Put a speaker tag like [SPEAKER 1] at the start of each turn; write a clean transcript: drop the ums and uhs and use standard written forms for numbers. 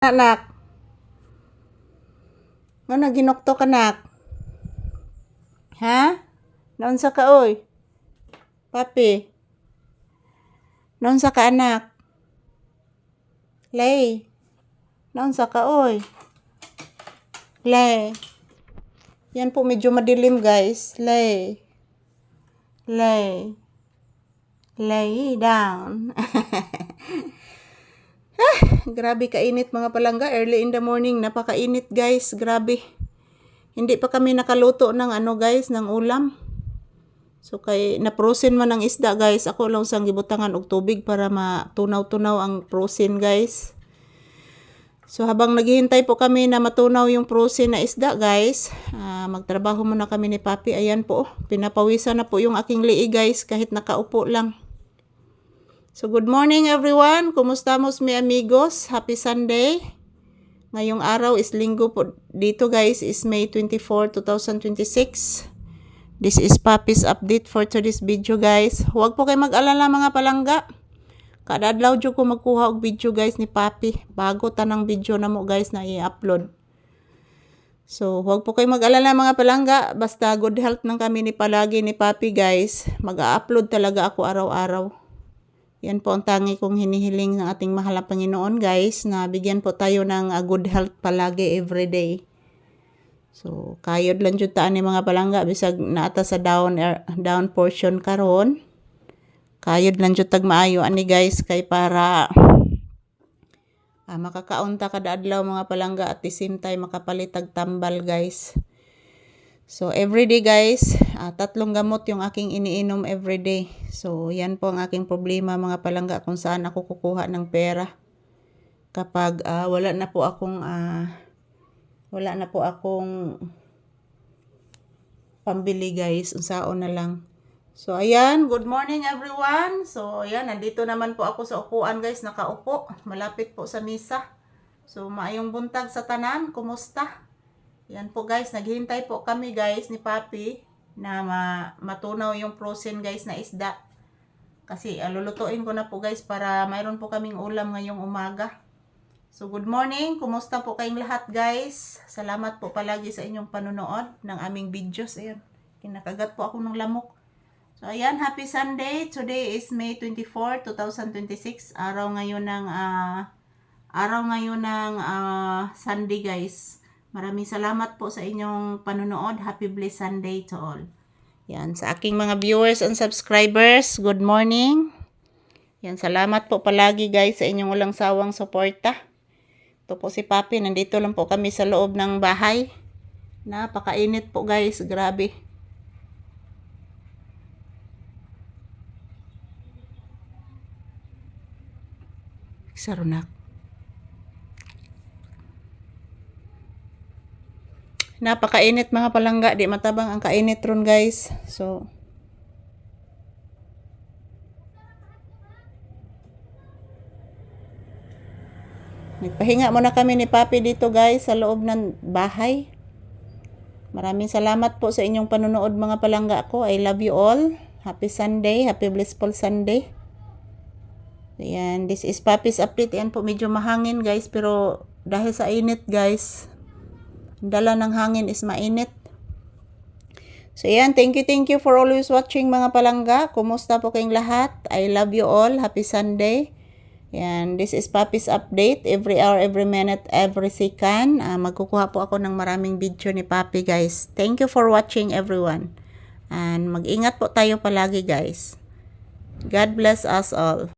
[SPEAKER 1] Anak. Ano ginokto ka, nak? Ha? Naunsa ka, oy? Papi. Naunsa ka, anak? Lay. Naunsa ka, oy? Lay. Yan po medyo madilim, guys. Lay. Lay. Lay down. Grabe kainit mga palangga. Early in the morning. Napakainit, guys. Grabe. Hindi pa kami nakaluto ng guys, ng ulam. So kay na-frozen man ang isda, guys. Ako lang sang gibutangan og tubig para matunaw-tunaw ang frozen, guys. So habang naghihintay po kami na matunaw yung frozen na isda, guys, magtrabaho muna kami ni Papi. Ayan po, pinapawisan na po yung aking liig, guys, kahit nakaupo lang. So good morning everyone. Kumusta mo mi amigos? Happy Sunday. Ngayong araw is linggo po dito, guys, is May 24, 2026. This is Papi's update for today's video, guys. Huwag po kayo mag-alala mga palangga. Kada adlaw jud ko magkuha og video, guys, ni Papi. Bago tanang video na mo, guys, na i-upload. So, huwag po kayo mag-alala mga palangga. Basta good health ng kami ni palagi ni Papi, guys. Mag-upload talaga ako araw-araw. Yan po ang tangi kong hinihiling ng ating mahal na Panginoon, guys, na bigyan po tayo ng good health palagi everyday. So, kayod lang jud taan ni mga palangga bisag naata sa down portion karon. Kayod lang jud tag maayo ani, guys, kay para makakaunta kada adlaw mga palangga at the same time makapalitag tambal, guys. So everyday, guys, 3 gamot yung aking iniinom everyday. So yan po ang aking problema mga palangga, kung saan ako kukuha ng pera kapag wala na po akong pambili, guys. Unsaon na lang. So, ayan. Good morning, everyone. So, ayan. Nandito naman po ako sa upuan, guys. Nakaupo. Malapit po sa misa. So, maayong buntag sa tanan. Kumusta? Ayan po, guys. Naghihintay po kami, guys, ni Papi na matunaw yung frozen, guys, na isda. Kasi, lulutuin ko na po, guys, para mayroon po kaming ulam ngayong umaga. So, good morning. Kumusta po kayong lahat, guys? Salamat po palagi sa inyong panunood ng aming videos. Ayan. Kinakagat po ako ng lamok. So, ayan, happy Sunday. Today is May 24, 2026. Araw ngayon ng Sunday, guys. Maraming salamat po sa inyong panunood. Happy blessed Sunday to all. Yan, sa aking mga viewers and subscribers, good morning. Yan, salamat po palagi, guys, sa inyong walang sawang suporta. Ito po si Papi. Nandito lang po kami sa loob ng bahay. Napakainit po, guys. Grabe. Sarunak. Napakainit mga palangga. Di matabang ang kainit ron, guys. So, nagpahinga muna kami ni Papi dito, guys, sa loob ng bahay. Maraming salamat po sa inyong panunood mga palangga ko. I love you all. Happy Sunday. Happy blissful Sunday. Ayan, this is Papi's update. Ayan po, medyo mahangin, guys, pero dahil sa init, guys, dala ng hangin is mainit. So ayan, thank you for always watching mga palangga. Kumusta po kayong lahat? I love you all. Happy Sunday. Ayan, this is Papi's update. Every hour, every minute, every second. Magkukuha po ako ng maraming video ni Papi, guys. Thank you for watching, everyone. And mag-ingat po tayo palagi, guys. God bless us all.